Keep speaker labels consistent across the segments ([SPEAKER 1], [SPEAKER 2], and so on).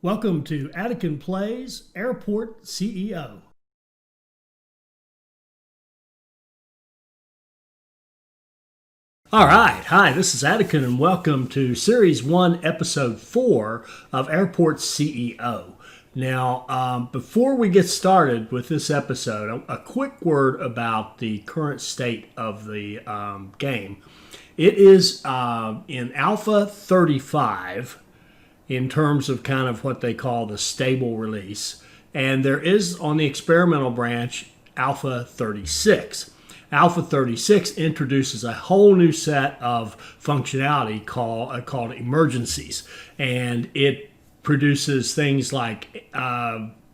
[SPEAKER 1] Welcome to Attican Plays Airport CEO. All right, hi, this is Attican and welcome to Series 1, Episode 4 of Airport CEO. Now, before we get started with this episode, a quick word about the current state of the game. It is in Alpha 35 in terms of kind of what they call the stable release. And there is on the experimental branch Alpha 36. Alpha 36 introduces a whole new set of functionality called emergencies. And it produces things like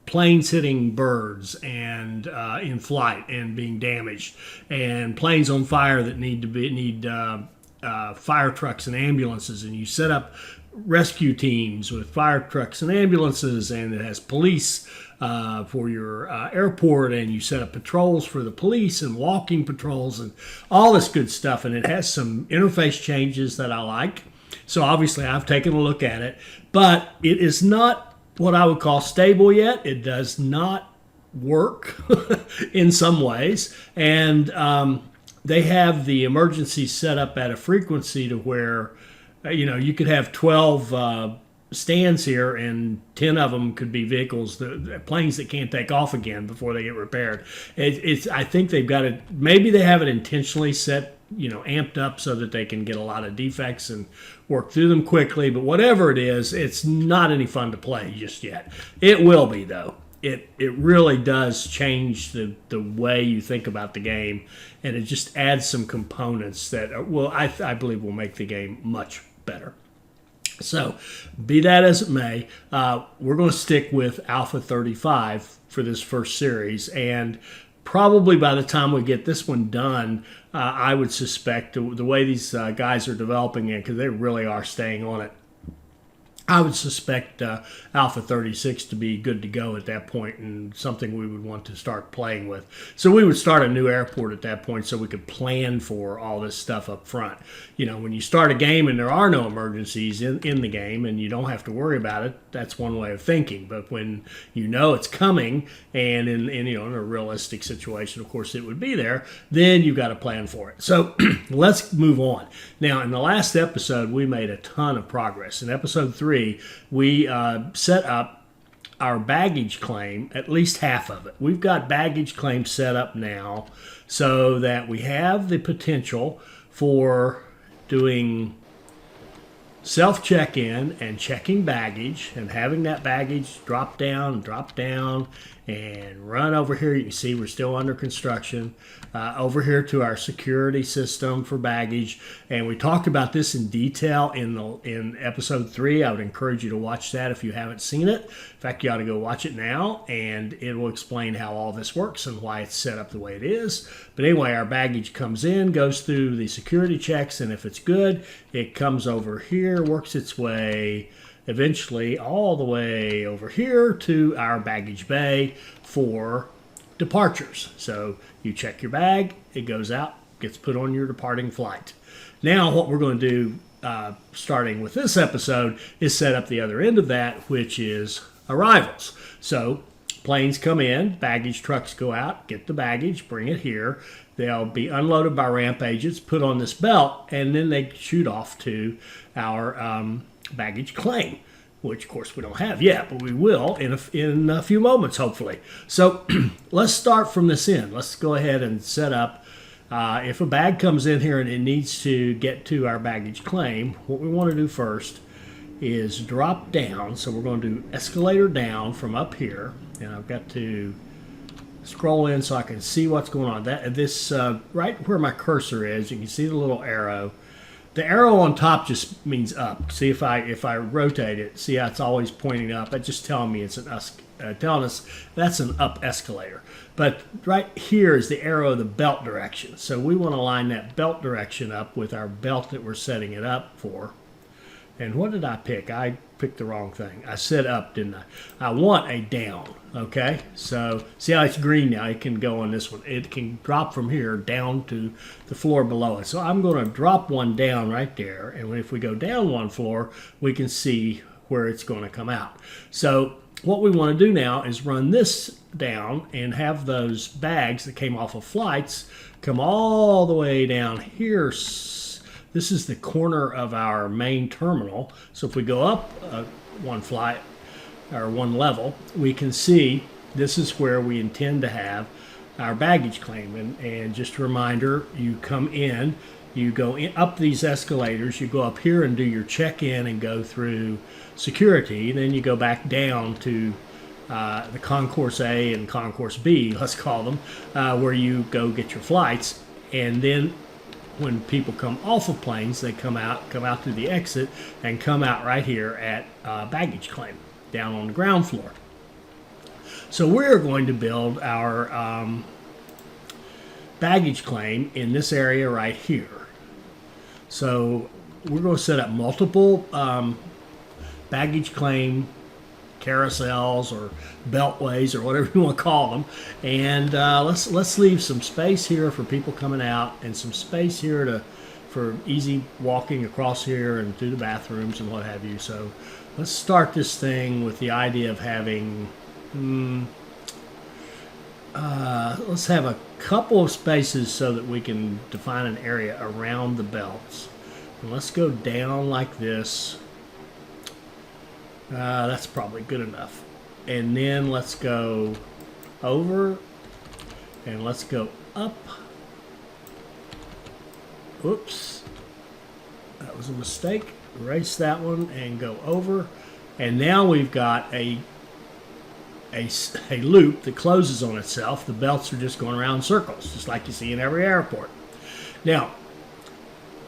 [SPEAKER 1] planes hitting birds and in flight and being damaged, and planes on fire that need fire trucks and ambulances, and you set up rescue teams with fire trucks and ambulances, and it has police for your airport, and you set up patrols for the police and walking patrols and all this good stuff. And it has some interface changes that I like. So obviously I've taken a look at it, but it is not what I would call stable yet. It does not work in some ways. And they have the emergency set up at a frequency to where you could have 12 stands here, and 10 of them could be vehicles, the planes that can't take off again before they get repaired. I think they've got it. Maybe they have it intentionally set, amped up so that they can get a lot of defects and work through them quickly. But whatever it is, it's not any fun to play just yet. It will be though. It really does change the way you think about the game, and it just adds some components that I believe will make the game much better. So, be that as it may, we're going to stick with Alpha 35 for this first series, and probably by the time we get this one done, I would suspect the way these guys are developing it, because they really are staying on it, I would suspect Alpha 36 to be good to go at that point, and something we would want to start playing with. So we would start a new airport at that point so we could plan for all this stuff up front. When you start a game and there are no emergencies in the game and you don't have to worry about it, that's one way of thinking. But when it's coming, and in a realistic situation, of course, it would be there, then you've got to plan for it. So let's move on. Now, in the last episode, we made a ton of progress. In episode 3, we set up our baggage claim, at least half of it. We've got baggage claim set up now so that we have the potential for doing self-check-in and checking baggage and having that baggage drop down, and run over here. You can see we're still under construction. Over here to our security system for baggage. And we talked about this in detail in episode 3. I would encourage you to watch that if you haven't seen it. In fact, you ought to go watch it now, and it will explain how all this works and why it's set up the way it is. But anyway, our baggage comes in, goes through the security checks, and if it's good, it comes over here, works its way eventually all the way over here to our baggage bay for departures. So you check your bag, it goes out, gets put on your departing flight. Now what we're going to do, starting with this episode, is set up the other end of that, which is arrivals. So planes come in, baggage trucks go out, get the baggage, bring it here. They'll be unloaded by ramp agents, put on this belt, and then they shoot off to our baggage claim, which of course we don't have yet, but we will in a few moments, hopefully. So let's start from this end. Let's go ahead and set up, if a bag comes in here and it needs to get to our baggage claim, what we want to do first is drop down. So we're going to do escalator down from up here, and I've got to scroll in so I can see what's going on. This right where my cursor is, you can see the little arrow. The arrow on top just means up. See, if I rotate it, see how it's always pointing up. It's just telling me telling us that's an up escalator. But right here is the arrow of the belt direction. So we want to line that belt direction up with our belt that we're setting it up for. And what did I pick? I picked the wrong thing. I said up, didn't I? I want a down, okay? So see how it's green now? It can go on this one. It can drop from here down to the floor below it. So I'm going to drop one down right there. And if we go down one floor, we can see where it's going to come out. So what we want to do now is run this down and have those bags that came off of flights come all the way down here. This is the corner of our main terminal. So if we go up one flight or one level, we can see this is where we intend to have our baggage claim. And just a reminder, you come in, you go up these escalators, you go up here and do your check-in and go through security. Then you go back down to the Concourse A and Concourse B, let's call them, where you go get your flights. And then when people come off of planes, they come out through the exit and come out right here at baggage claim down on the ground floor. So we're going to build our baggage claim in this area right here. So we're going to set up multiple baggage claim carousels or beltways or whatever you want to call them, and let's leave some space here for people coming out and some space here for easy walking across here and through the bathrooms and what have you. So let's start this thing with the idea of having let's have a couple of spaces so that we can define an area around the belts. And let's go down like this. That's probably good enough. And then let's go over and let's go up. Oops, that was a mistake. Erase that one and go over. And now we've got a loop that closes on itself. The belts are just going around in circles, just like you see in every airport. Now,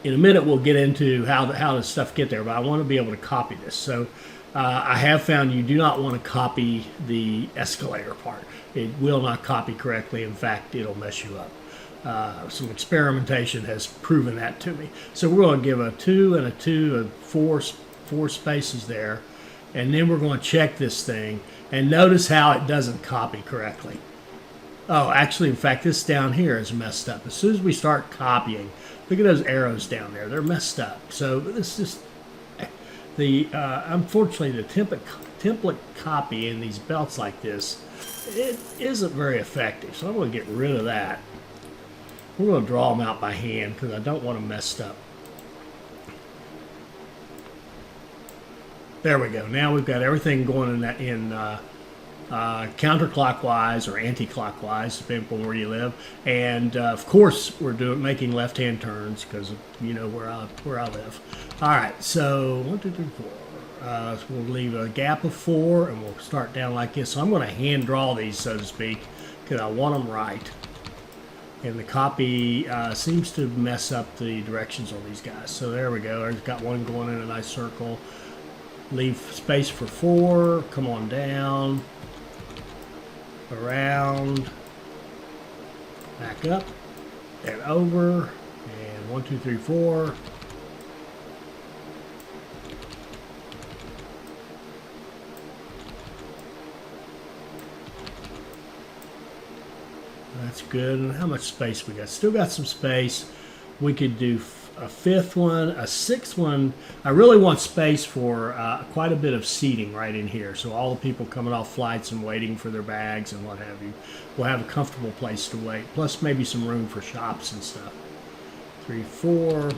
[SPEAKER 1] in a minute we'll get into how does stuff get there, but I want to be able to copy this. So I have found you do not want to copy the escalator part. It will not copy correctly. In fact, it'll mess you up. Some experimentation has proven that to me. So we're going to give a 2 and a 2 and four spaces there. And then we're going to check this thing. And notice how it doesn't copy correctly. Oh, actually, in fact, this down here is messed up. As soon as we start copying, look at those arrows down there. They're messed up. So this is unfortunately, the template copy in these belts like this, it isn't very effective. So I'm going to get rid of that. We're going to draw them out by hand because I don't want them messed up. There we go. Now we've got everything going in counterclockwise or anti-clockwise, depending on where you live. And of course, we're making left-hand turns because you know where I live. All right, so 1, 2, 3, 4. So we'll leave a gap of 4, and we'll start down like this. So I'm going to hand draw these, so to speak, because I want them right. And the copy seems to mess up the directions on these guys. So there we go. I've got one going in a nice circle. Leave space for 4. Come on down. Around. Back up. And over. And 1, 2, 3, 4. That's good. And how much space we got? Still got some space. We could do a 5th one, a 6th one. I really want space for quite a bit of seating right in here. So all the people coming off flights and waiting for their bags and what have you will have a comfortable place to wait. Plus maybe some room for shops and stuff. 3, 4.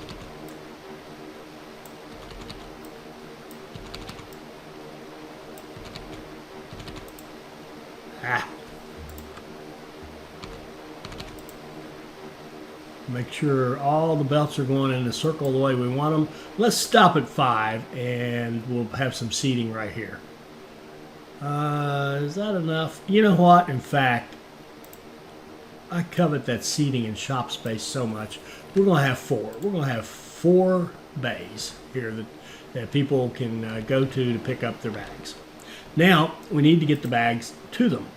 [SPEAKER 1] Make sure all the belts are going in the circle the way we want them. Let's stop at 5 and we'll have some seating right here. Is that enough? You know what? In fact, I covet that seating and shop space so much. We're going to have 4. We're going to have 4 bays here that people can go to pick up their bags. Now, we need to get the bags to them.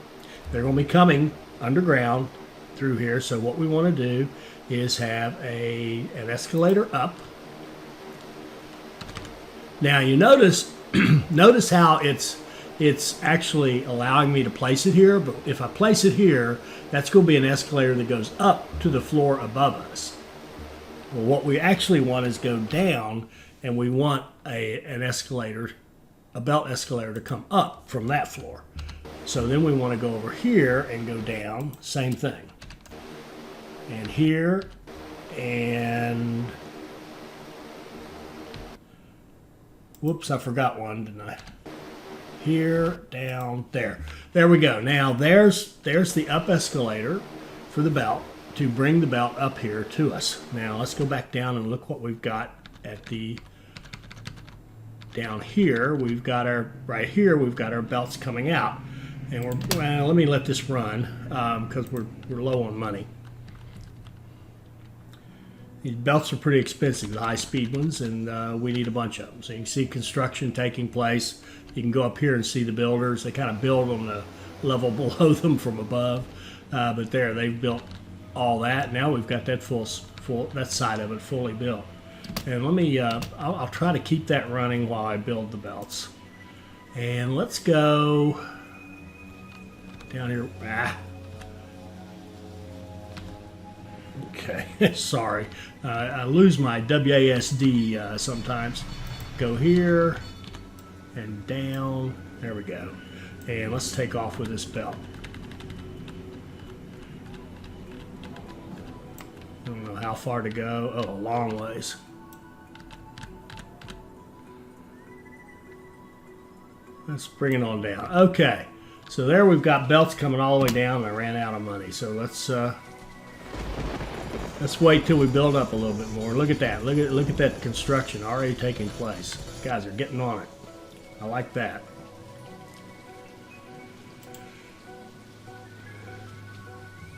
[SPEAKER 1] They're going to be coming underground through here. So what we want to do is have an escalator up. Now you notice how it's actually allowing me to place it here, but if I place it here, that's going to be an escalator that goes up to the floor above us. Well, what we actually want is go down, and we want an escalator a belt escalator to come up from that floor. So then we want to go over here and go down, same thing. And here, and whoops, I forgot one, didn't I? Here, down, there. There we go. Now there's the up escalator for the belt to bring the belt up here to us. Now let's go back down and look what we've got at the down here. We've got our right here. We've got our belts coming out, and let me let this run because we're low on money. These belts are pretty expensive, the high-speed ones, and we need a bunch of them. So you can see construction taking place. You can go up here and see the builders. They kind of build on the level below them from above. But there, they've built all that. Now we've got that full that side of it fully built. And let me, I'll try to keep that running while I build the belts. And let's go down here. Okay, sorry. I lose my WASD sometimes. Go here and down. There we go. And let's take off with this belt. I don't know how far to go. Oh, a long ways. Let's bring it on down. Okay, so there we've got belts coming all the way down. I ran out of money, so let's wait till we build up a little bit more. Look at that. Look at that construction already taking place. Guys are getting on it. I like that.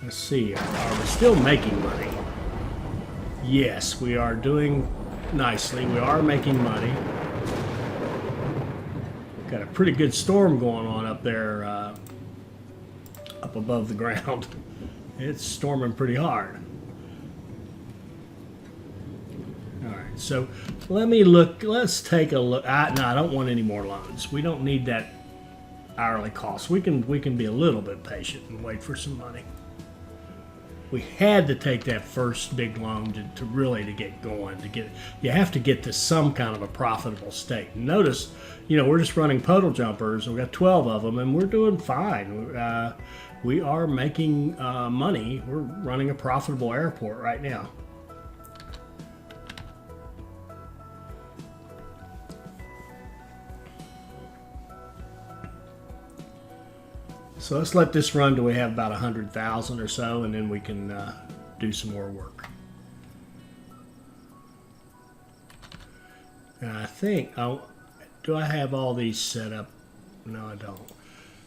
[SPEAKER 1] Let's see. Are we still making money? Yes, we are doing nicely. We are making money. Got a pretty good storm going on up there, up above the ground. It's storming pretty hard. All right, so let me look. Let's take a look. No, I don't want any more loans. We don't need that hourly cost. We can be a little bit patient and wait for some money. We had to take that first big loan to really get going. You have to get to some kind of a profitable state. Notice, we're just running puddle jumpers. We've got 12 of them, and we're doing fine. We are making money. We're running a profitable airport right now. So let's let this run till we have about 100,000 or so, and then we can do some more work. And I think, do I have all these set up? No, I don't.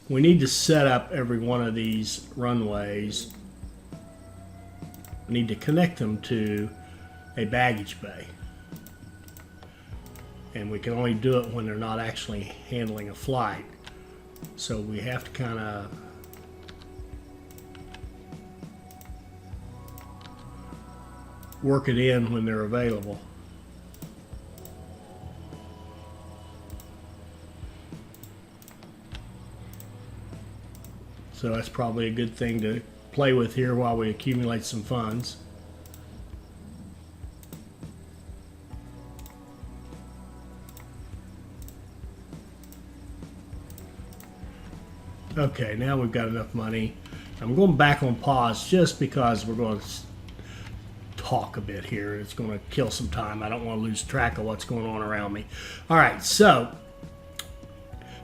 [SPEAKER 1] We need to set up every one of these runways. We need to connect them to a baggage bay. And we can only do it when they're not actually handling a flight. So we have to kind of work it in when they're available. So that's probably a good thing to play with here while we accumulate some funds. Okay, now we've got enough money. I'm going back on pause just because we're going to talk a bit here. It's going to kill some time. I don't want to lose track of what's going on around me. All right, so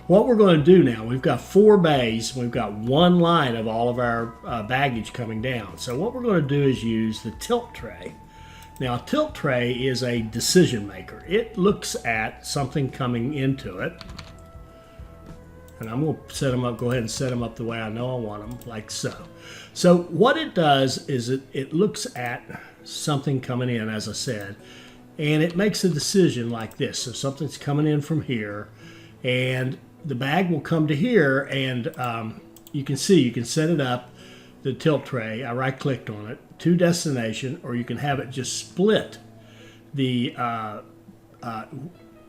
[SPEAKER 1] what we're going to do now, we've got 4 bays. We've got one line of all of our baggage coming down. So what we're going to do is use the tilt tray. Now, a tilt tray is a decision maker. It looks at something coming into it. And I'm going to set them up, go ahead and set them up the way I know I want them, like so. So what it does is it looks at something coming in, as I said, and it makes a decision like this. So something's coming in from here, and the bag will come to here, and you can set it up, the tilt tray. I right-clicked on it, to destination, or you can have it just split the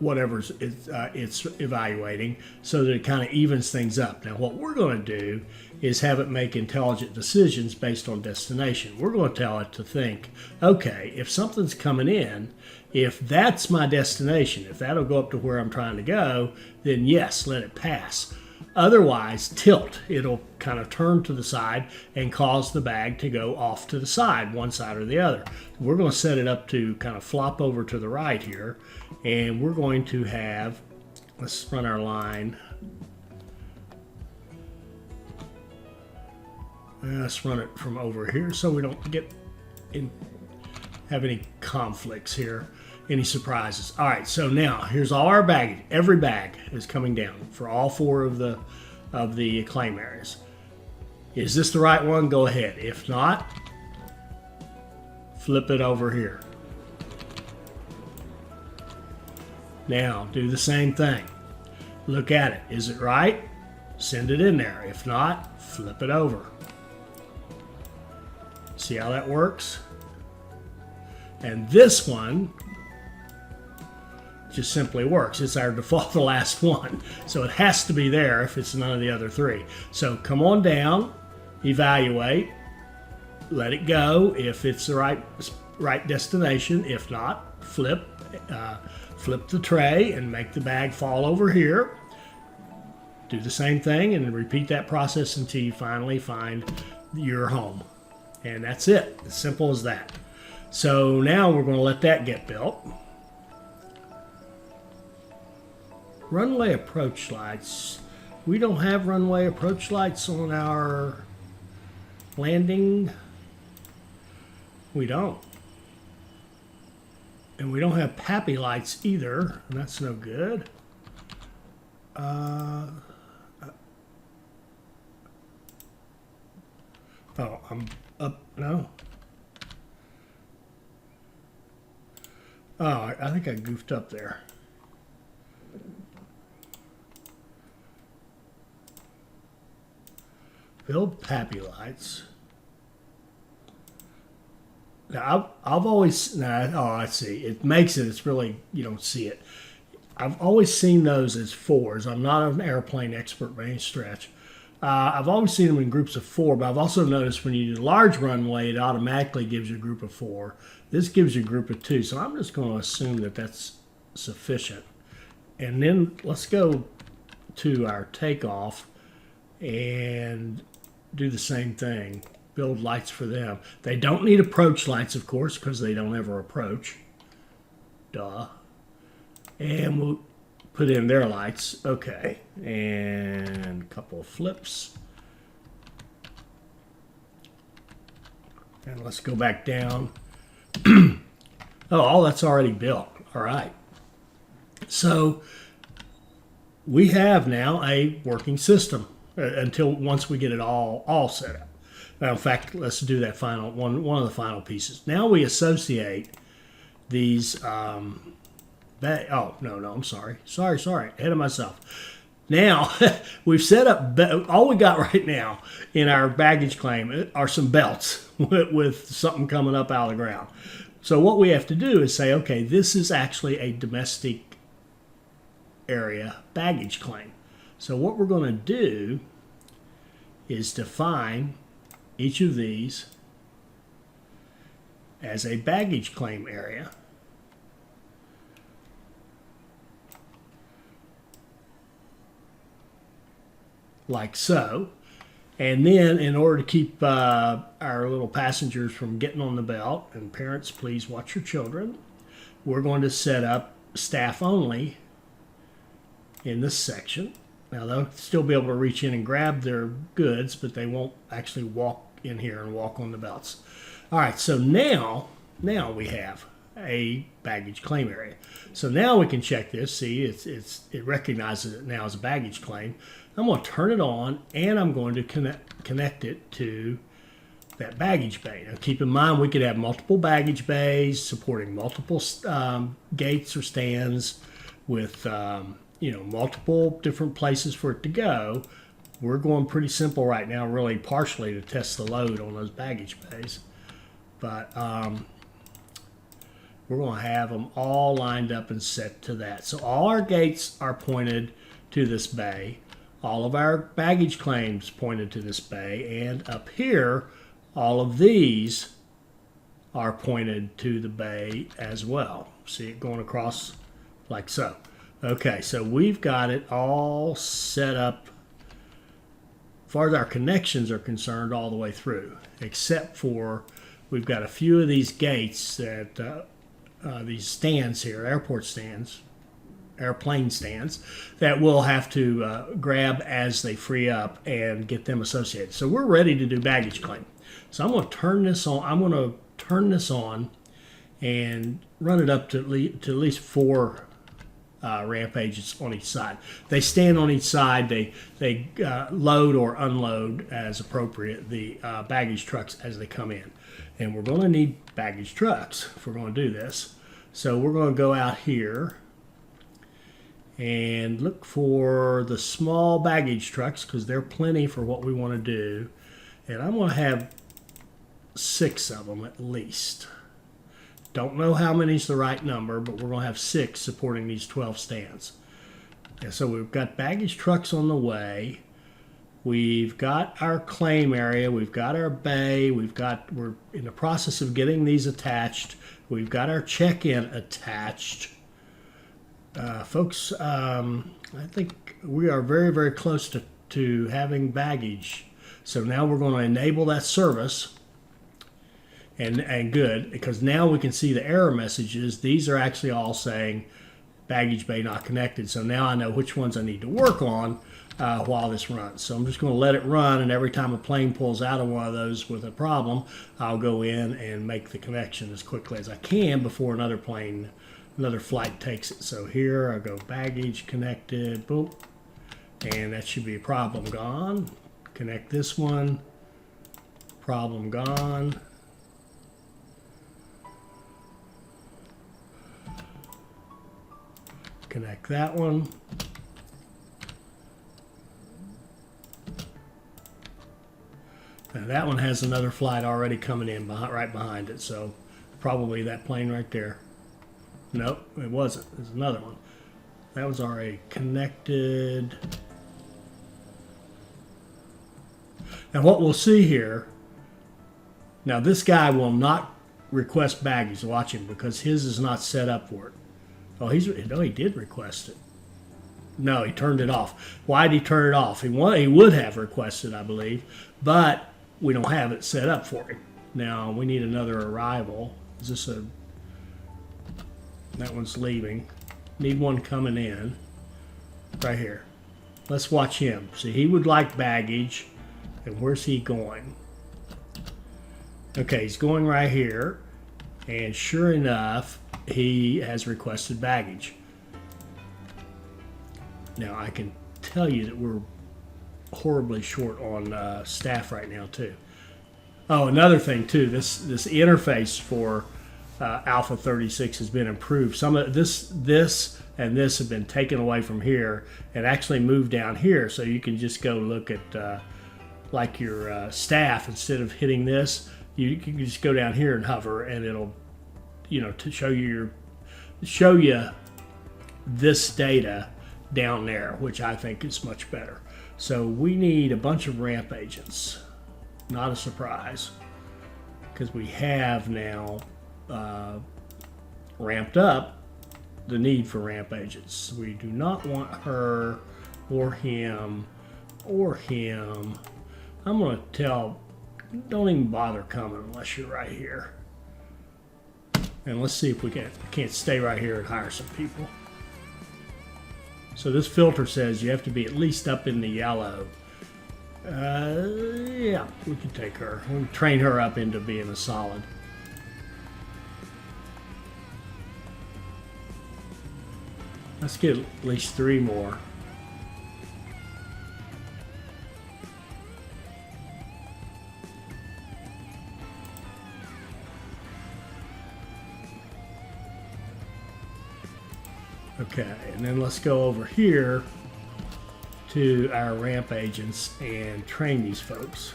[SPEAKER 1] whatever it's evaluating, so that it kind of evens things up. Now, what we're going to do is have it make intelligent decisions based on destination. We're going to tell it to think, okay, if something's coming in, if that's my destination, if that'll go up to where I'm trying to go, then yes, let it pass. Otherwise, tilt. It'll kind of turn to the side and cause the bag to go off to the side, one side or the other. We're going to set it up to kind of flop over to the right here, and we're going to have, let's run our line. Let's run it from over here so we don't have any conflicts here, any surprises. All right, so now here's all our baggage. Every bag is coming down for all 4 of the claim areas. Is this the right one? Go ahead. If not, flip it over here. Now do the same thing. Look at it. Is it right? Send it in there. If not, flip it over. See how that works? And this one just simply works. It's our default, the last one. So it has to be there if it's none of the other 3. So come on down, evaluate, let it go if it's the right destination. If not, flip the tray and make the bag fall over here. Do the same thing and repeat that process until you finally find your home. And that's it. As simple as that. So now we're going to let that get built. Runway approach lights. We don't have runway approach lights on our landing. We don't. And we don't have PAPI lights either, and that's no good. Oh, I'm up. No. Oh, I think I goofed up there. Build PAPI lights. Now, I've always, I see. It makes it, it's really, you don't see it. I've always seen those as 4s. I'm not an airplane expert by any stretch. I've always seen them in groups of 4, but I've also noticed when you do large runway, it automatically gives you a group of 4. This gives you a group of 2, so I'm just going to assume that that's sufficient. And then let's go to our takeoff and do the same thing. Build lights for them. They don't need approach lights, of course, because they don't ever approach. Duh. And we'll put in their lights. Okay. And a couple of flips. And let's go back down. Oh, all that's already built. All right. So we have now a working system until once we get it all set up. Now, in fact, let's do that final one of the final pieces. Now we associate these. Oh no, I'm sorry, ahead of myself. Now we've set up. All we got right now in our baggage claim are some belts with something coming up out of the ground. So what we have to do is say, okay, this is actually a domestic area baggage claim. So what we're going to do is define each of these as a baggage claim area. Like so. And then in order to keep our little passengers from getting on the belt, and parents, please watch your children, we're going to set up staff only in this section. Now they'll still be able to reach in and grab their goods, but they won't actually walk in here and walk on the belts. All right, so now we have a baggage claim area. So now we can check this. See, it recognizes it now as a baggage claim. I'm going to turn it on, and I'm going to connect it to that baggage bay. Now keep in mind we could have multiple baggage bays supporting multiple gates or stands with multiple different places for it to go. We're going pretty simple right now, really partially to test the load on those baggage bays. But we're going to have them all lined up and set to that. So all our gates are pointed to this bay. All of our baggage claims pointed to this bay. And up here, all of these are pointed to the bay as well. See it going across like so. Okay, so we've got it all set up as far as our connections are concerned all the way through, except for we've got a few of these gates that these stands here, airport stands, airplane stands, that we'll have to grab as they free up and get them associated. So we're ready to do baggage claim. So I'm going to turn this on. I'm going to turn this on and run it up to at least 4 ramp agents on each side. They stand on each side. They load or unload as appropriate the baggage trucks as they come in. And we're going to need baggage trucks if we're going to do this. So we're going to go out here and look for the small baggage trucks because they're plenty for what we want to do. And I'm going to have 6 of them at least. Don't know how many's the right number, but we're going to have 6 supporting these 12 stands. And so we've got baggage trucks on the way. We've got our claim area. We've got our bay. We're in the process of getting these attached. We've got our check-in attached. Folks, I think we are very, very close to having baggage. So now we're going to enable that service. And good, because now we can see the error messages. These are actually all saying baggage bay not connected. So now I know which ones I need to work on while this runs. So I'm just going to let it run, and every time a plane pulls out of one of those with a problem, I'll go in and make the connection as quickly as I can before another flight takes it. So here I go baggage connected, boom, and that should be a problem gone. Connect this one, problem gone. Connect that one. Now that one has another flight already coming in right behind it, so probably that plane right there. Nope, it wasn't. There's another one. That was already connected. Now what we'll see here, now this guy will not request baggage, watch him, because his is not set up for it. Oh, he did request it. No, he turned it off. Why did he turn it off? He would have requested, I believe, but we don't have it set up for him. Now, we need another arrival. Is this that one's leaving. Need one coming in. Right here. Let's watch him. See, he would like baggage. And where's he going? Okay, he's going right here. And sure enough, he has requested baggage. Now I can tell you that we're horribly short on staff right now too. Oh, another thing too, this interface for Alpha 36 has been improved. Some of this and this have been taken away from here and actually moved down here, so you can just go look at like your staff. Instead of hitting this, you can just go down here and hover, and it'll, to show you this data down there, which I think is much better. So we need a bunch of ramp agents. Not a surprise, because we have now ramped up the need for ramp agents. We do not want her or him or him. I'm going to tell, don't even bother coming unless you're right here. And let's see if we can't stay right here and hire some people. So this filter says you have to be at least up in the yellow. Yeah, we can take her. We can train her up into being a solid. Let's get at least 3 more. Okay, and then let's go over here to our ramp agents and train these folks.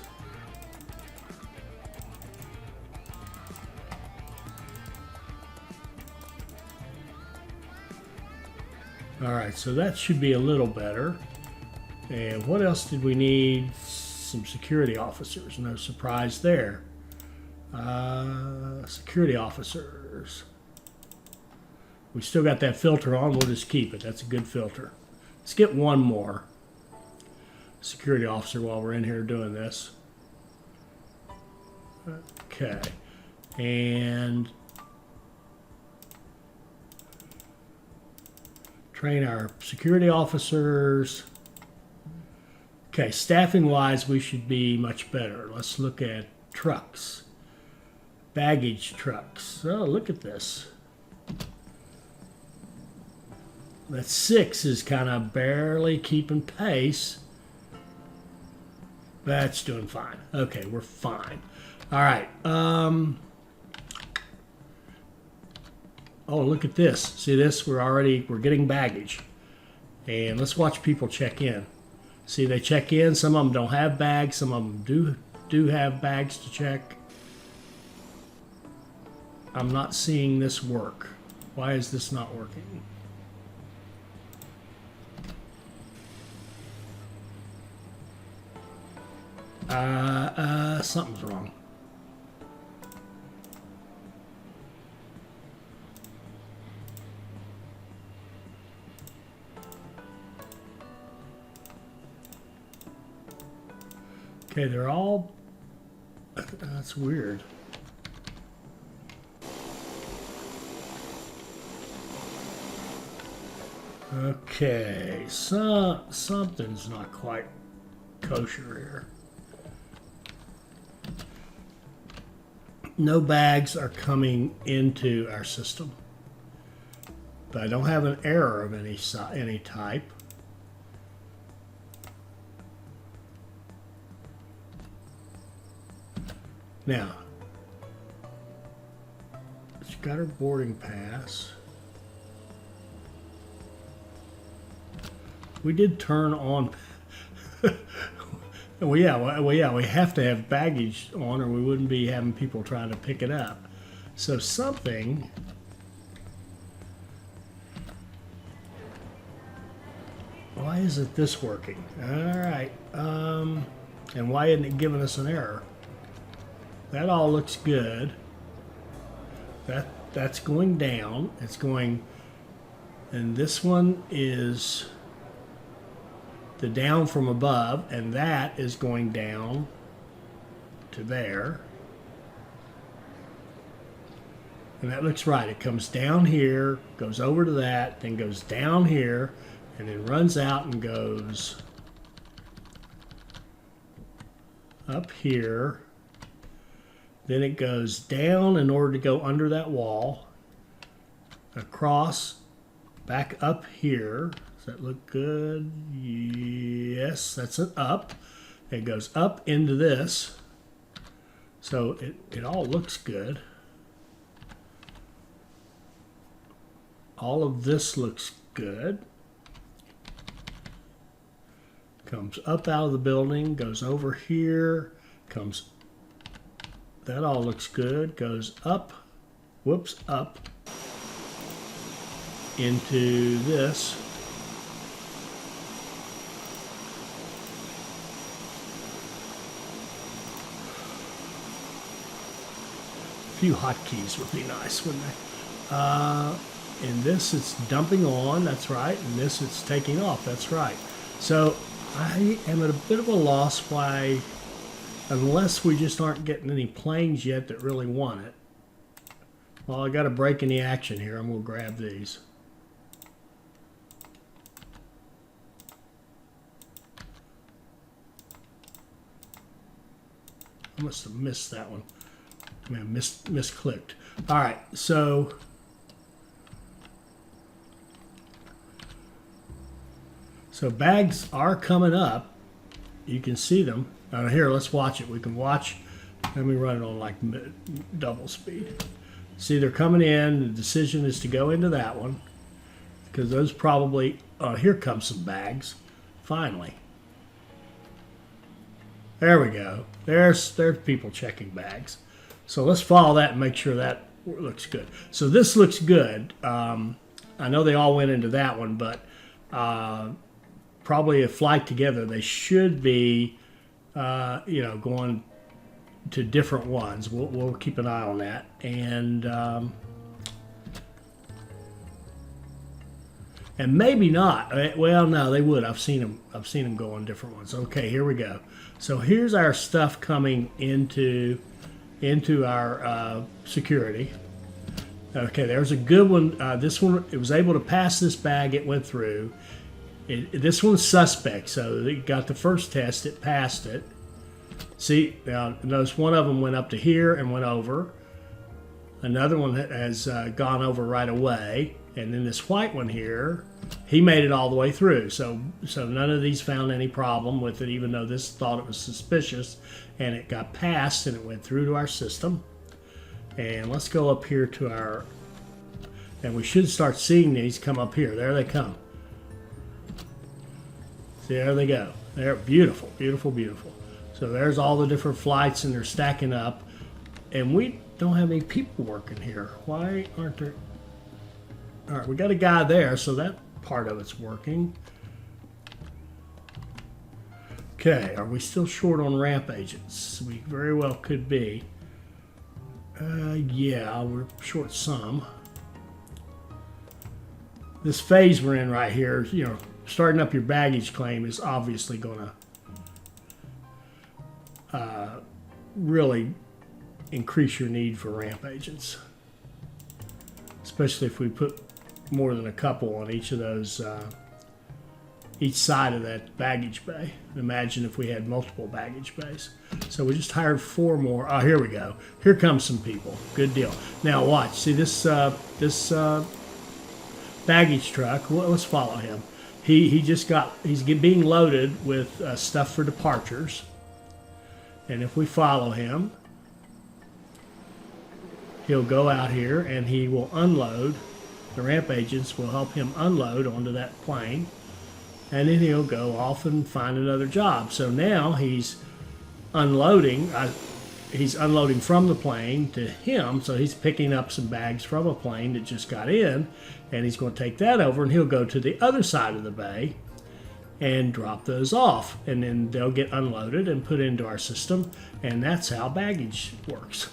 [SPEAKER 1] All right, so that should be a little better. And what else did we need? Some security officers. No surprise there. Security officers. We still got that filter on. We'll just keep it. That's a good filter. Let's get one more security officer while we're in here doing this. Okay. And train our security officers. Okay, staffing wise, we should be much better. Let's look at trucks. Baggage trucks. Oh, look at this. That 6 is kind of barely keeping pace. That's doing fine. Okay, we're fine. All right. Oh, look at this. See this? We're getting baggage. And let's watch people check in. See, they check in. Some of them don't have bags. Some of them do have bags to check. I'm not seeing this work. Why is this not working? Something's wrong. Okay, they're all... That's weird. Okay, so something's not quite kosher here. No bags are coming into our system, but I don't have an error of any type. Now, she's got her boarding pass. We did turn on. Well, yeah, we have to have baggage on, or we wouldn't be having people trying to pick it up. So something. Why isn't this working? All right. And why isn't it giving us an error? That all looks good. That's going down. It's going, and this one is the down from above, and that is going down to there. And that looks right. It comes down here, goes over to that, then goes down here, and then runs out and goes up here. Then it goes down in order to go under that wall, across, back up here. Does that look good? Yes, that's an up. It goes up into this. So it all looks good. All of this looks good. Comes up out of the building, goes over here, comes, that all looks good, goes up, whoops, up into this. A few hotkeys would be nice, wouldn't they? In this, it's dumping on, that's right, and this, it's taking off, that's right. So I am at a bit of a loss why, unless we just aren't getting any planes yet that really want it. Well, I got a break in the action here. I'm going to grab these. I must have missed that one. I mean, I misclicked. All right, so bags are coming up. You can see them. Here, let's watch it. We can watch. Let me run it on like double speed. See, they're coming in. The decision is to go into that one because those probably. Here comes some bags. Finally. There we go. There's people checking bags. So let's follow that and make sure that looks good. So this looks good. I know they all went into that one, but probably a flight together, they should be, going to different ones. We'll keep an eye on that. And maybe not. Well, no, they would. I've seen them go on different ones. Okay, here we go. So here's our stuff coming into our security. Okay, there's a good one. This one, it was able to pass this bag. It went through. This one's suspect. So it got the first test. It passed it. See, now notice one of them went up to here and went over. Another one has gone over right away. And then this white one here, he made it all the way through. So none of these found any problem with it, even though this thought it was suspicious. And it got passed and it went through to our system. And let's go up here to our, and we should start seeing these come up here. There they come. See, there they go. They're beautiful, beautiful, beautiful. So there's all the different flights and they're stacking up. And we don't have any people working here. Why aren't there? All right, we got a guy there, so that part of it's working. Okay, are we still short on ramp agents? We very well could be. Yeah, we're short some. This phase we're in right here, starting up your baggage claim is obviously going to really increase your need for ramp agents, especially if we put more than a couple on each of those, each side of that baggage bay. Imagine if we had multiple baggage bays. So we just hired 4 more. Oh, here we go. Here comes some people. Good deal. Now watch. See this baggage truck. Well, let's follow him. He's being loaded with stuff for departures. And if we follow him, he'll go out here and he will unload. The ramp agents will help him unload onto that plane, and then he'll go off and find another job. So now he's unloading. He's unloading from the plane to him, so he's picking up some bags from a plane that just got in, and he's going to take that over, and he'll go to the other side of the bay and drop those off, and then they'll get unloaded and put into our system, and that's how baggage works.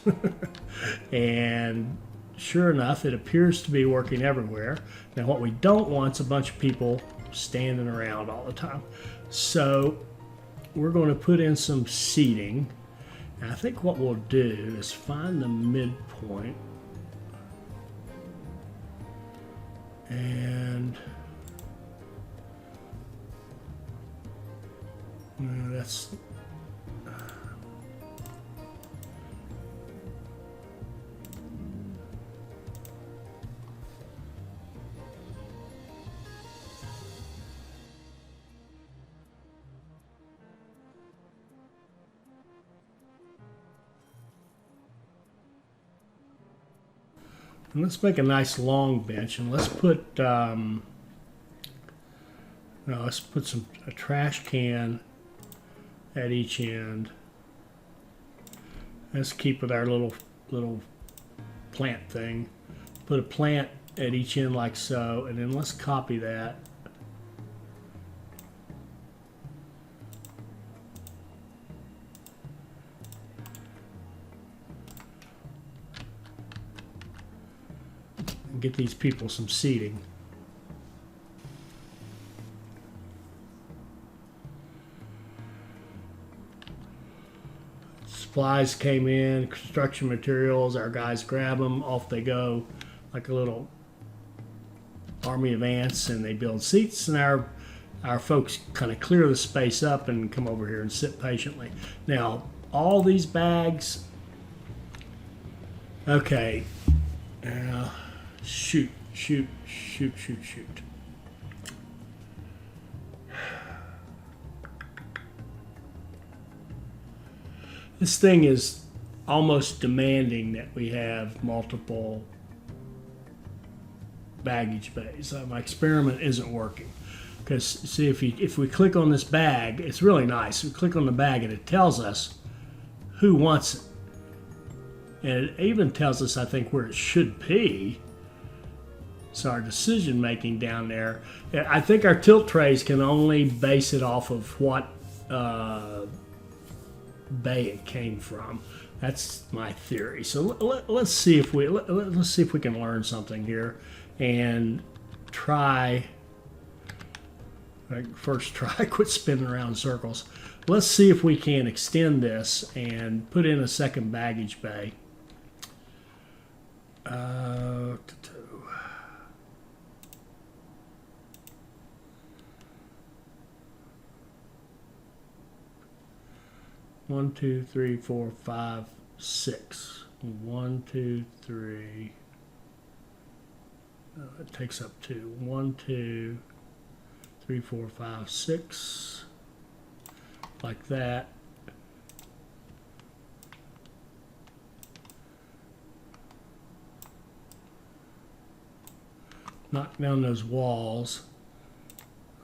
[SPEAKER 1] And sure enough, it appears to be working everywhere. Now, what we don't want is a bunch of people standing around all the time. So we're going to put in some seating. And I think what we'll do is find the midpoint. And that's... And let's make a nice long bench, and let's put a trash can at each end. Let's keep with our little plant thing. Put a plant at each end like so, and then let's copy that. Get these people some seating. Supplies came in, construction materials, our guys grab them, off they go like a little army of ants, and they build seats, and our folks kind of clear the space up and come over here and sit patiently. Now, all these bags, okay, shoot. This thing is almost demanding that we have multiple baggage bays. My experiment isn't working. Because see, if we click on this bag, it's really nice. We click on the bag and it tells us who wants it. And it even tells us, I think, where it should be. So our decision making down there, I think our tilt trays can only base it off of what bay it came from. That's my theory. So let's see if let's see if we can learn something here, and try. First try. Quit spinning around in circles. Let's see if we can extend this and put in a second baggage bay. One, two, three, four, five, six. 1, 2, 3. It takes up 2. 1, 2, 3, 4, 5, 6. Like that. Knock down those walls.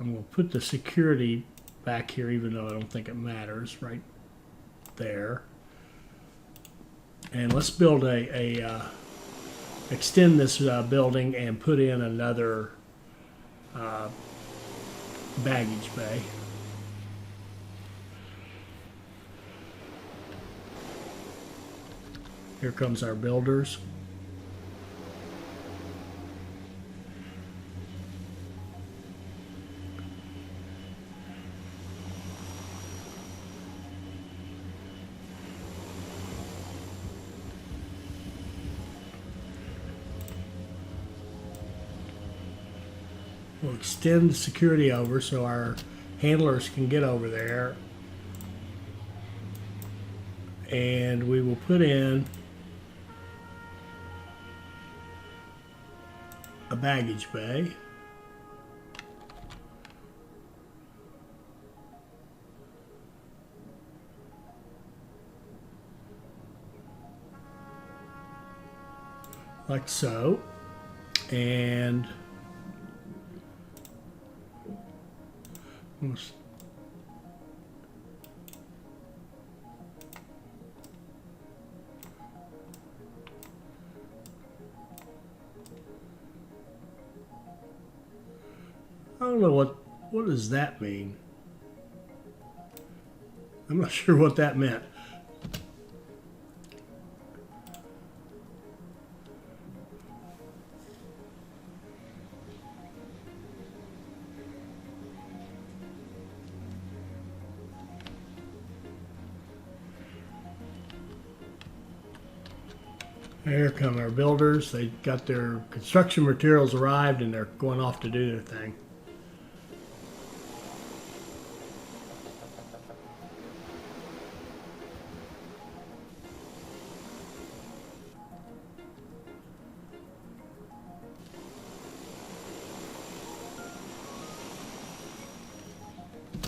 [SPEAKER 1] I'm going to put the security back here, even though I don't think it matters, right there. And let's build extend this building and put in another baggage bay. Here comes our builders. We'll extend the security over so our handlers can get over there. And we will put in a baggage bay. Like so. And I don't know what does that mean. I'm not sure what that meant. Here come our builders. They got their construction materials arrived and they're going off to do their thing.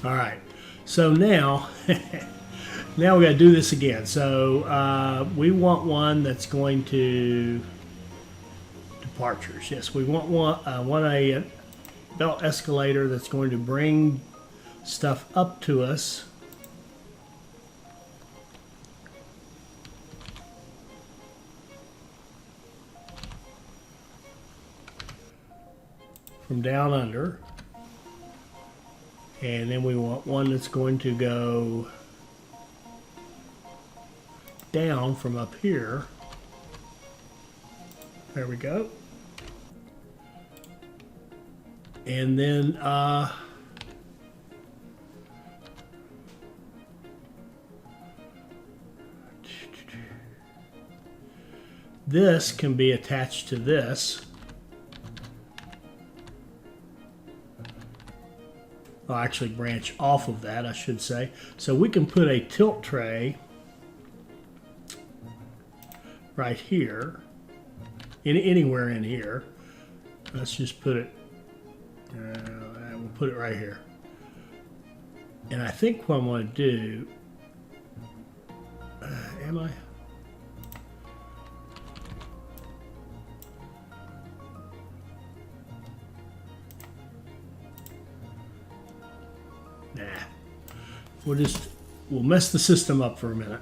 [SPEAKER 1] All right, so now now we got to do this again. So we want one that's going to departures. Yes, we want a belt escalator that's going to bring stuff up to us. From down under. And then we want one that's going to go down from up here. There we go. And then this can be attached to this. I'll actually branch off of that, I should say. So we can put a tilt tray right here, anywhere in here. Let's just put it, we'll put it right here. And I think what I'm going to do, am I? Nah, we'll mess the system up for a minute.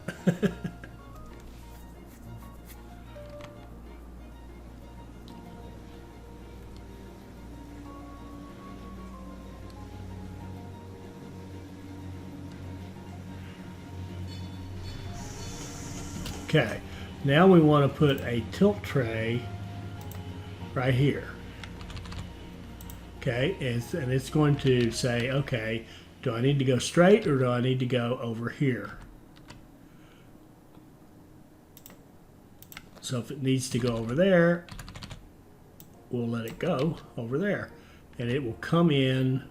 [SPEAKER 1] Okay, now we want to put a tilt tray right here. Okay, and it's going to say, okay, do I need to go straight or do I need to go over here? So if it needs to go over there, we'll let it go over there. And it will come in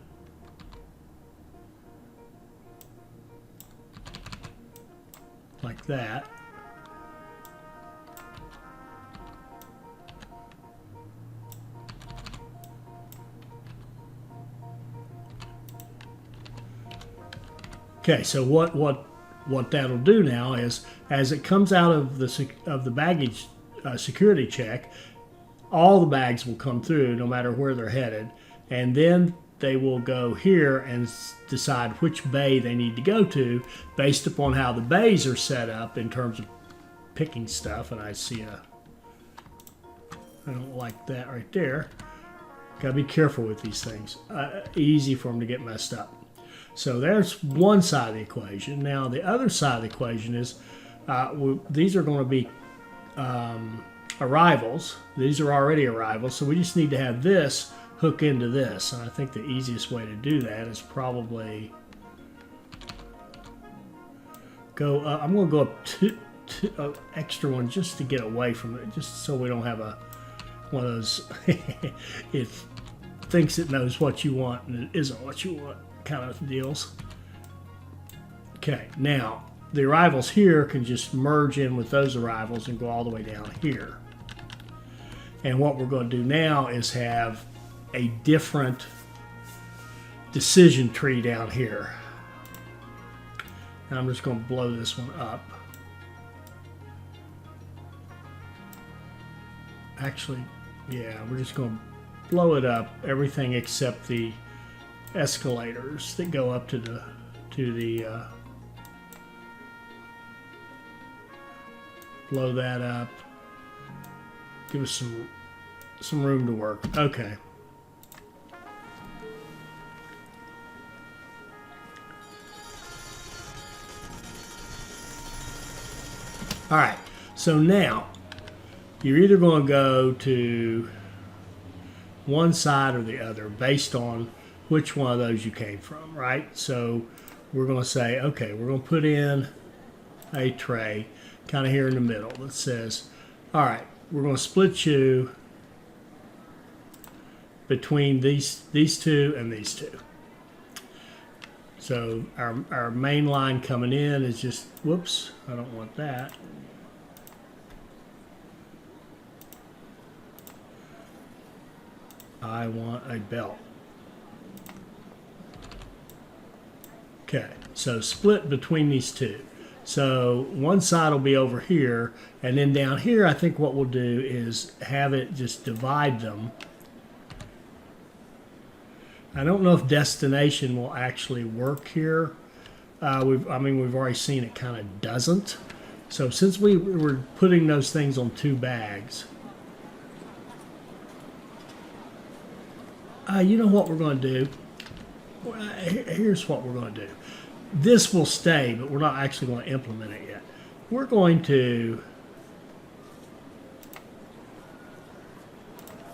[SPEAKER 1] like that. Okay, so what that'll do now is, as it comes out of the baggage security check, all the bags will come through no matter where they're headed, and then they will go here and decide which bay they need to go to based upon how the bays are set up in terms of picking stuff. And I don't like that right there. Gotta be careful with these things. Easy for them to get messed up. So there's one side of the equation. Now the other side of the equation is these are going to be arrivals. These are already arrivals, so we just need to have this hook into this. And I think the easiest way to do that is probably go up. I'm going to go up two extra one just to get away from it, just so we don't have one of those it thinks it knows what you want and it isn't what you want kind of deals. Okay, now the arrivals here can just merge in with those arrivals and go all the way down here. And what we're going to do now is have a different decision tree down here. And I'm just going to blow this one up. Actually, yeah, we're just going to blow it up, everything except the escalators that go up to the blow that up. Give us some room to work. Okay. All right. So now you're either going to go to one side or the other based on which one of those you came from, right? So we're going to say, okay, we're going to put in a tray kind of here in the middle that says, all right, we're going to split you between these two and these two. So our main line coming in is just, whoops, I don't want that. I want a belt. Okay, so split between these two. So one side will be over here, and then down here I think what we'll do is have it just divide them. I don't know if destination will actually work here. We've already seen it kind of doesn't. So since we were putting those things on two bags, you know what we're going to do? Here's what we're going to do. This will stay, but we're not actually going to implement it yet. We're going to,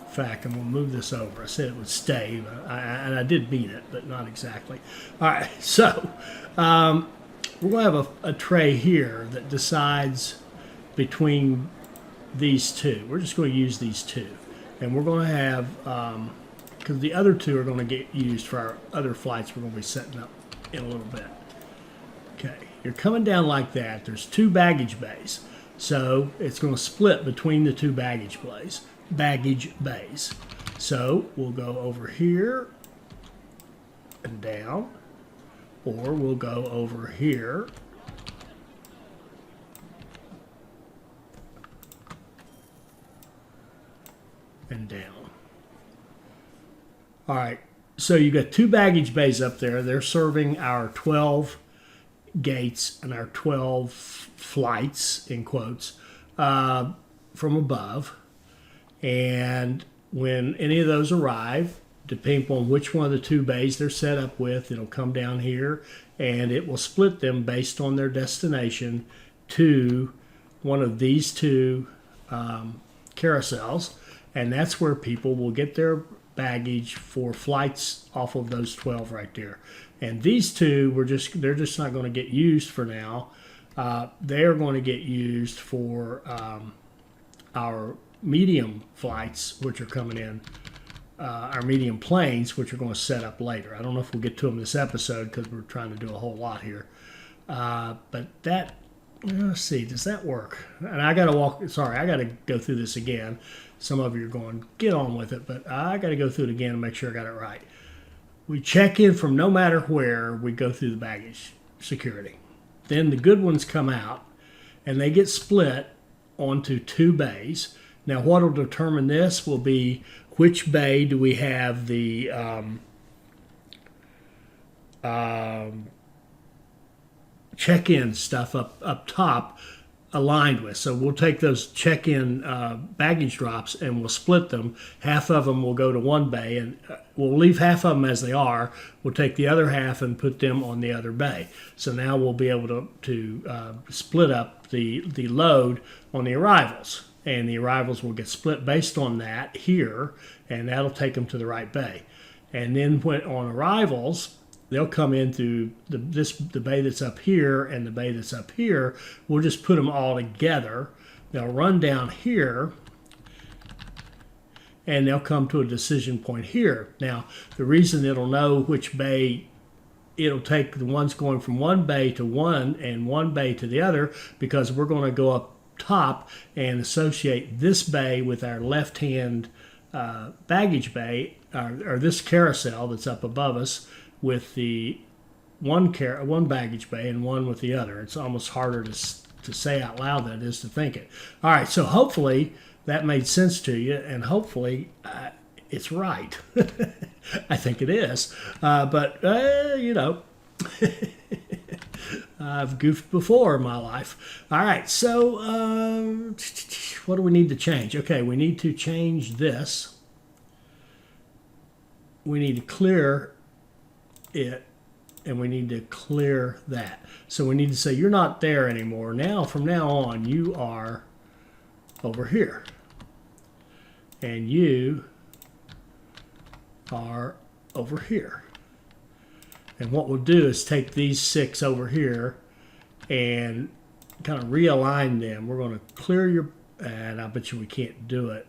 [SPEAKER 1] in fact, I'm going to move this over. I said it would stay, and I did mean it, but not exactly. All right, so we're going to have a tray here that decides between these two. We're just going to use these two, and we're going to have, because the other two are going to get used for our other flights we're going to be setting up in a little bit. Okay, you're coming down like that. There's two baggage bays. So it's going to split between the two baggage bays. So we'll go over here and down, or we'll go over here and down. All right, so you've got two baggage bays up there. They're serving our 12 gates and our 12 flights, in quotes, from above. And when any of those arrive, depending on which one of the two bays they're set up with, it'll come down here and it will split them based on their destination to one of these two carousels, and that's where people will get their baggage for flights off of those 12 right there. And these two, they're just not going to get used for now. They're going to get used for our medium flights, which are coming in, our medium planes, which are going to set up later. I don't know if we'll get to them this episode because we're trying to do a whole lot here. But that, let's see, does that work? And I got to go through this again. Some of you are going, get on with it, but I got to go through it again and make sure I got it right. We check in from no matter where, we go through the baggage security. Then the good ones come out, and they get split onto 2 bays. Now, what will determine this will be which bay do we have the check-in stuff up top aligned with. So we'll take those check-in baggage drops and we'll split them. Half of them will go to one bay, and we'll leave half of them as they are. We'll take the other half and put them on the other bay. So now we'll be able to split up the load on the arrivals. And the arrivals will get split based on that here, and that'll take them to the right bay. And then when on arrivals, they'll come in through the bay that's up here and the bay that's up here. We'll just put them all together. They'll run down here, and they'll come to a decision point here. Now, the reason it'll know which bay, it'll take the ones going from one bay to one and one bay to the other, because we're going to go up top and associate this bay with our left-hand baggage bay, or this carousel that's up above us, with the one baggage bay and one with the other. It's almost harder to say out loud than it is to think it. All right, so hopefully that made sense to you, and hopefully it's right. I think it is, but you know. I've goofed before in my life. All right, so what do we need to change? Okay, we need to change this. We need to clear it, and we need to clear that. So we need to say you're not there anymore. Now, from now on, you are over here. And you are over here. And what we'll do is take these 6 over here and kind of realign them. We're going to clear your, and I bet you we can't do it.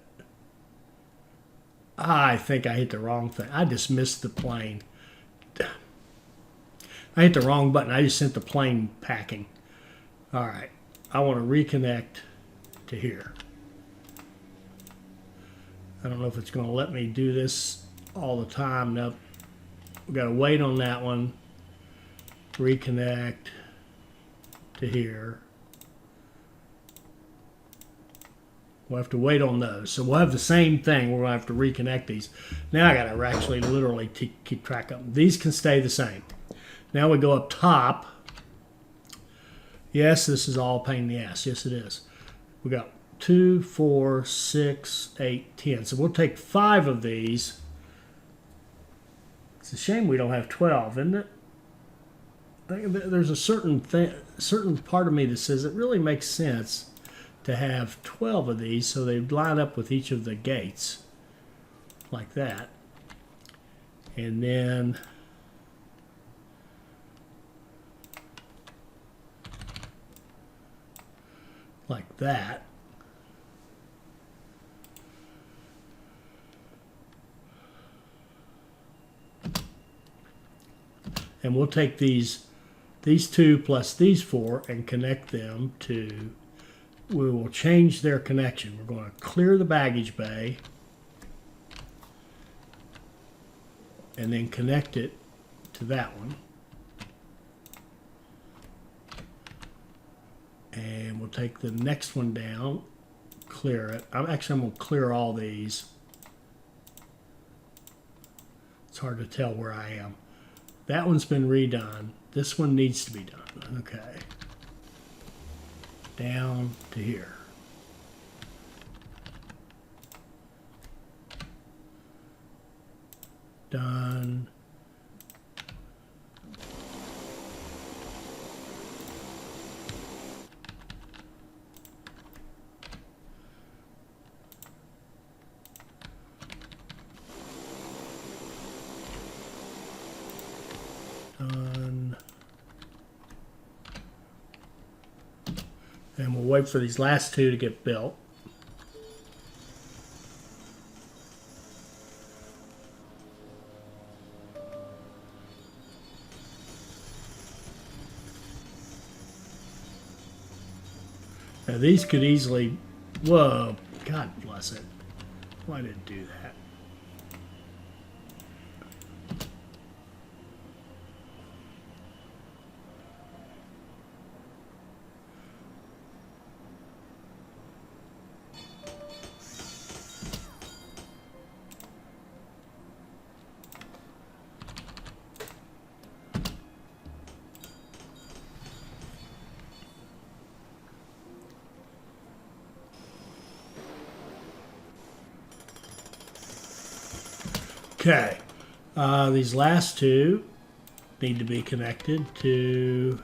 [SPEAKER 1] I think I hit the wrong thing. I just missed the plane. I hit the wrong button. I just sent the plane packing. All right. I want to reconnect to here. I don't know if it's going to let me do this all the time. Nope. We've got to wait on that one, reconnect to here. We'll have to wait on those. So we'll have the same thing. We're going to have to reconnect these. Now I got to actually literally keep track of them. These can stay the same. Now we go up top. Yes, this is all pain in the ass. Yes, it is. We got 2, 4, 6, 8, 10. So we'll take 5 of these. It's a shame we don't have 12, isn't it? There's a certain part of me that says it really makes sense to have 12 of these so they line up with each of the gates like that. And then like that. And we'll take these 2 plus these 4 and connect them to, we will change their connection. We're going to clear the baggage bay and then connect it to that one. And we'll take the next one down, clear it. I'm going to clear all these. It's hard to tell where I am. That one's been redone. This one needs to be done. Okay. Down to here. Done. And we'll wait for these last two to get built. Now these could easily, whoa, God bless it. Why did it do that? Okay, these last two need to be connected to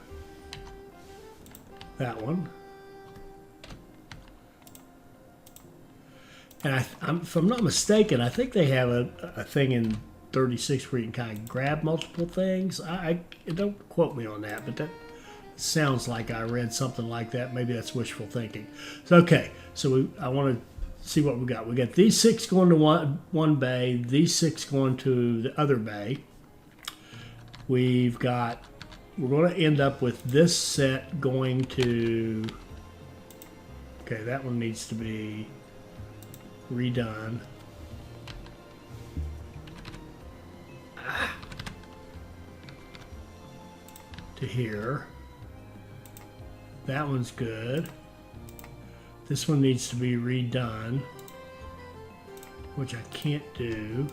[SPEAKER 1] that one. And if I'm not mistaken, I think they have a thing in 36 where you can kind of grab multiple things. I don't quote me on that, but that sounds like I read something like that. Maybe that's wishful thinking. So okay, so I want to see what we got. We got these 6 going to one bay, these 6 going to the other bay. We're going to end up with this set going to, okay, that one needs to be redone. To here. That one's good. This one needs to be redone, which I can't do.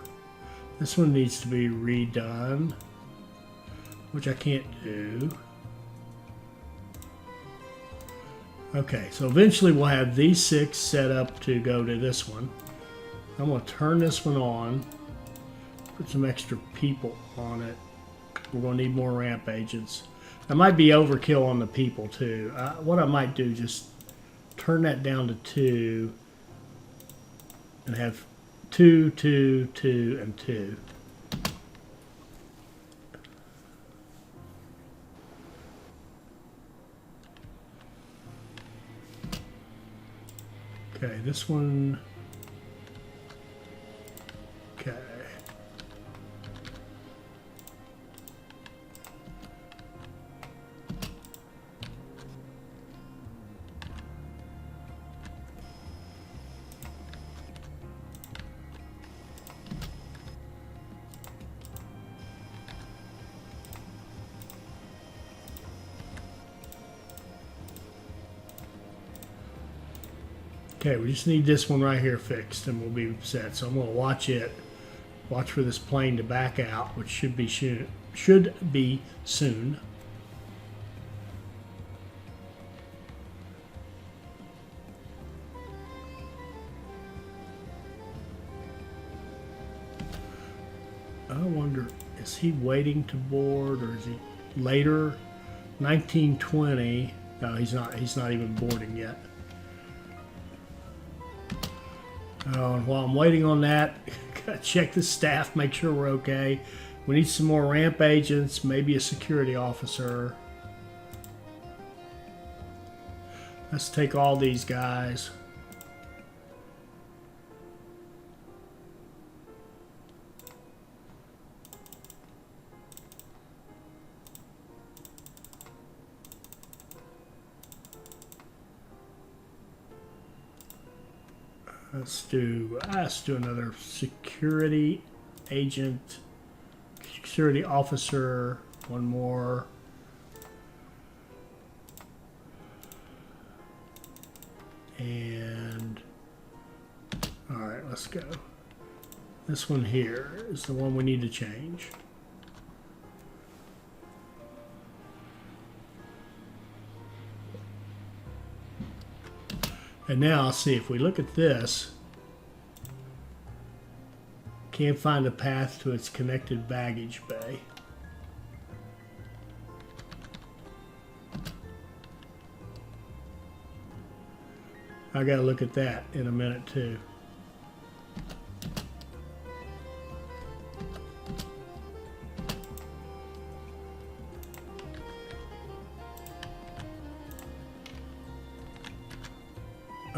[SPEAKER 1] This one needs to be redone, which I can't do. Okay, so eventually we'll have these 6 set up to go to this one. I'm going to turn this one on, put some extra people on it. We're going to need more ramp agents. I might be overkill on the people too. What I might do, just turn that down to 2 and have 2, 2, 2, and 2. Okay, this one. Okay. Okay, we just need this one right here fixed and we'll be set. So I'm going to watch it. Watch for this plane to back out, which should be soon. I wonder, is he waiting to board or is he later? 1920. No, he's not. He's not even boarding yet. And while I'm waiting on that, gotta check the staff, make sure we're okay. We need some more ramp agents, maybe a security officer. Let's take all these guys. Let's do another security agent, security officer, one more. And all right, let's go. This one here is the one we need to change. And now I'll see if we look at this, can't find a path to its connected baggage bay. I gotta look at that in a minute too.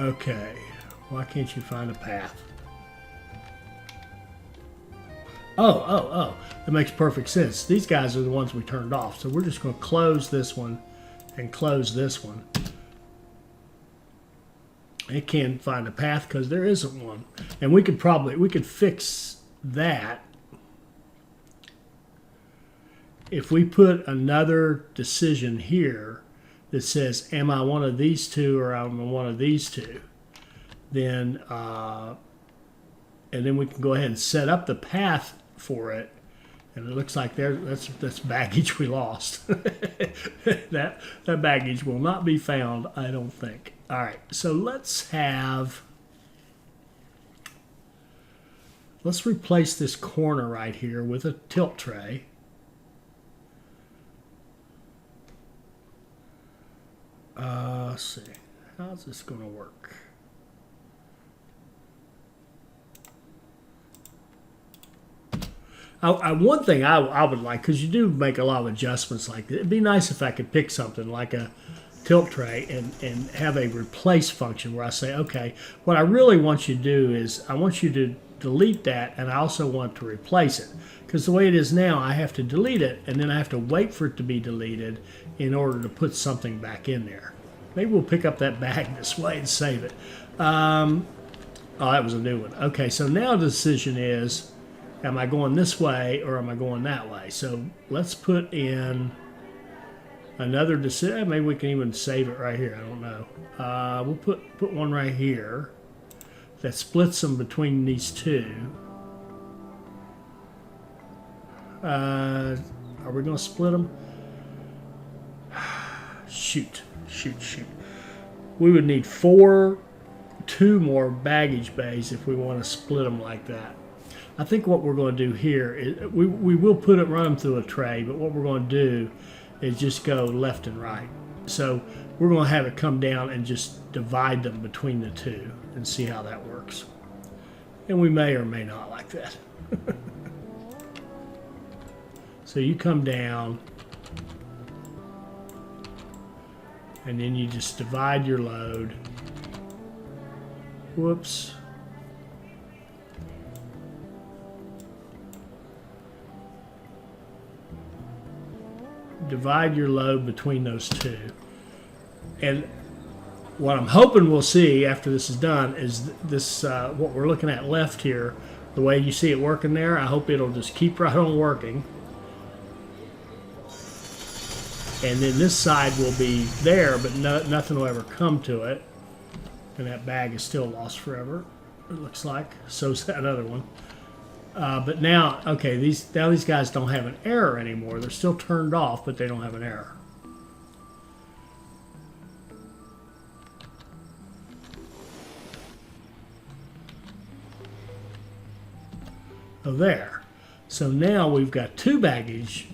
[SPEAKER 1] Okay, why can't you find a path? Oh, that makes perfect sense. These guys are the ones we turned off, so we're just going to close this one and close this one. It can't find a path because there isn't one. And we could fix that if we put another decision here that says, am I one of these two or am I one of these two? Then, and then we can go ahead and set up the path for it. And it looks like that's baggage we lost. that baggage will not be found, I don't think. All right, so let's replace this corner right here with a tilt tray. Let's see, how's this going to work? One thing I would like, because you do make a lot of adjustments like that, it'd be nice if I could pick something like a tilt tray and have a replace function where I say, okay, what I really want you to do is I want you to delete that, and I also want to replace it. Because the way it is now, I have to delete it, and then I have to wait for it to be deleted in order to put something back in there. Maybe we'll pick up that bag this way and save it. Oh, that was a new one. Okay, so now the decision is, am I going this way or am I going that way? So let's put in another decision. Maybe we can even save it right here. I don't know. We'll put one right here that splits them between these two. Are we going to split them? Shoot. We would need two more baggage bays if we want to split them like that. I think what we're going to do here is we will run them through a tray, but what we're going to do is just go left and right. So we're going to have it come down and just divide them between the two and see how that works. And we may or may not like that. So you come down and then you just divide your load. Whoops. Divide your load between those two. And what I'm hoping we'll see after this is done is this, what we're looking at left here, the way you see it working there, I hope it'll just keep right on working. And then this side will be there, but nothing will ever come to it. And that bag is still lost forever, it looks like. So's that other one. But now, okay, these guys don't have an error anymore. They're still turned off, but they don't have an error. Oh, there. So now we've got two baggage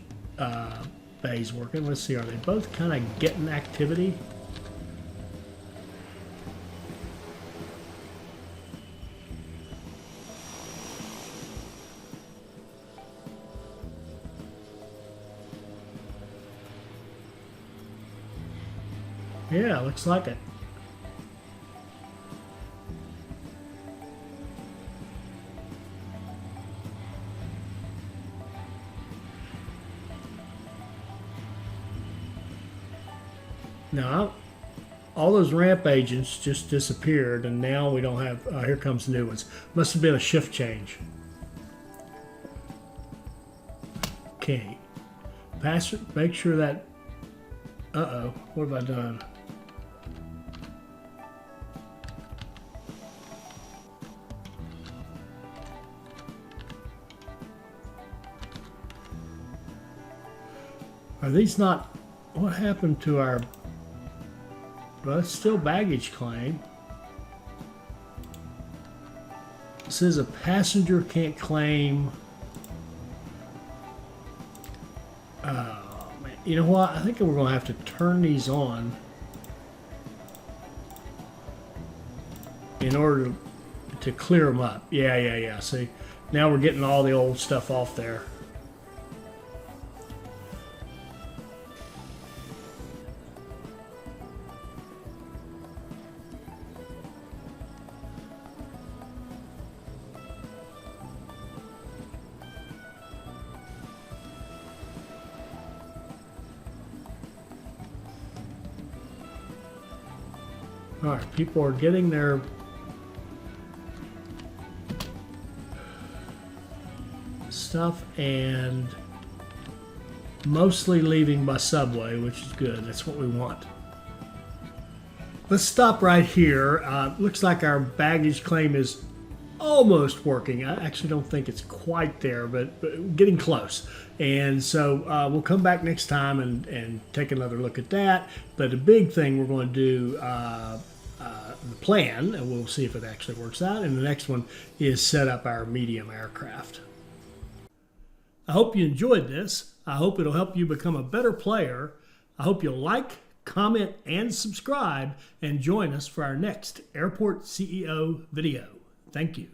[SPEAKER 1] bays working. Let's see, are they both kind of getting activity? Yeah, looks like it. Now, all those ramp agents just disappeared, and now we don't have, here comes new ones. Must have been a shift change. Okay. Make sure that, uh-oh, what have I done? Are these not, what happened to our, well, it's still baggage claim. It says a passenger can't claim. Oh, man. You know what? I think we're going to have to turn these on in order to clear them up. Yeah. See, now we're getting all the old stuff off there. All right, people are getting their stuff and mostly leaving by subway, which is good. That's what we want. Let's stop right here. Looks like our baggage claim is almost working. I actually don't think it's quite there, but getting close. And so we'll come back next time and take another look at that. But the big thing we're going to do, the plan, and we'll see if it actually works out. And the next one is set up our medium aircraft. I hope you enjoyed this. I hope it'll help you become a better player. I hope you'll like, comment, and subscribe, and join us for our next Airport CEO video. Thank you.